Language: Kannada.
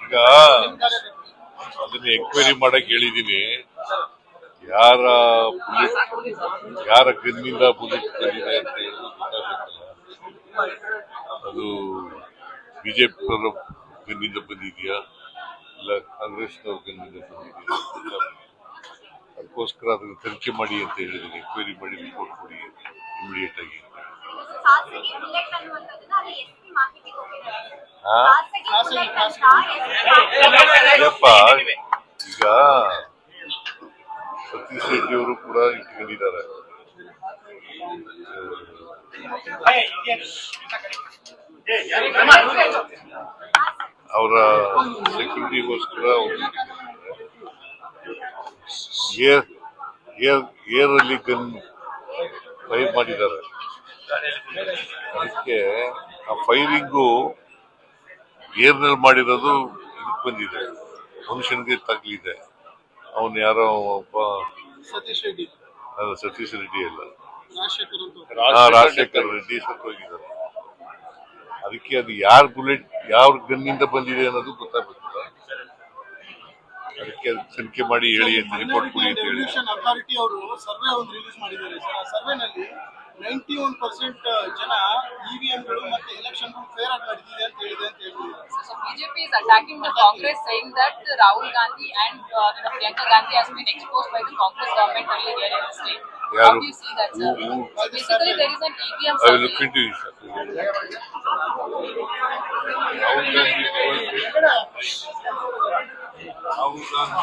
ಈಗ ಅದನ್ನ ಎಂಕ್ವೈರಿ ಮಾಡಕ್ ಹೇಳಿದೀನಿ. ಯಾರ ಗನ್ನಿಂದ ಬುಲೆಟ್ ಬಂದಿದೆ ಅಂತ ಹೇಳಿ ಗೊತ್ತಾಗಬೇಕಲ್ಲ. ಅದು ಬಿಜೆಪಿ ಗನ್ನಿಂದ ಬಂದಿದೆಯಾ ಇಲ್ಲ ಕಾಂಗ್ರೆಸ್ನವ್ರ ಗನ್ನಿಂದ ಬಂದಿದೆಯಾ? ಅದಕ್ಕೋಸ್ಕರ ಅದನ್ನು ತನಿಖೆ ಮಾಡಿ ಅಂತ ಹೇಳಿದ್ದೀನಿ. ಎಂಕ್ವೈರಿ ಮಾಡಿ ರಿಪೋರ್ಟ್ ಕೊಡಿ ಇಮಿಡಿಯೇಟ್ ಆಗಿ. ಯಪ್ಪ, ಈಗ ಸತೀಶ್ ರೆಡ್ಡಿ ಅವರು ಕೂಡ ಇಟ್ಕೊಂಡಿದ್ದಾರೆ. ಅವರ ಸೆಕ್ಯೂರಿಟಿಗೋಸ್ಕರ ಏರಲ್ಲಿ ಗನ್ ಫೈರ್ ಮಾಡಿದ್ದಾರೆ. ಅದಕ್ಕೆ ಆ ಫೈರಿಂಗು ಏರ್ನಲ್ಲಿ ಮಾಡಿರೋದು ಇದಕ್ಕೆ ಬಂದಿದೆ, ಮನುಷ್ಯನಿಗೆ ತಗ್ಲಿದೆ. ಅವನು ಯಾರೋ ಒಬ್ಬ ಸತೀಶ್ ರೆಡ್ಡಿ ಅಲ್ಲ, ರಾಜಶೇಖರ್ ರೆಡ್ಡಿ ಸತ್ತೋಗಿದ್ದಾರೆ. ಅದಕ್ಕೆ ಅದು ಯಾವ ಗನ್ನಿಂದ ಬಂದಿದೆ ಅನ್ನೋದು ಗೊತ್ತಾಗಬೇಕಲ್ಲ. ಅದಕ್ಕೆ ತನಿಖೆ ಮಾಡಿ ಹೇಳಿ ಅಂತ ರಿಪೋರ್ಟ್ ಕೊಡಿ ಅಂತ ಹೇಳಿ. ಅಥಾರಿಟಿ ಅವರು ಸರ್ವೆ ಒಂದು ರಿಲೀಸ್ ಮಾಡಿದ್ದಾರೆ ಸರ್. ಆ ಸರ್ವೆನಲ್ಲಿ 91% ಜನ ಇವಿಎಂಗಳು ಮತ್ತೆ ಎಲೆಕ್ಷನ್ ಫೇರ್ ಆಗಿ ನಡೆದಿದೆ ಅಂತ ಹೇಳಿದೆ ಅಂತ ಹೇಳಿದ್ದಾರೆ. So BJP is attacking the Congress, saying that Rahul Gandhi and Priyanka Gandhi has been exposed by the Congress government earlier in the state. How do you see that, sir? Basically, there is an EVM I will look into it, sir. Rahul Gandhi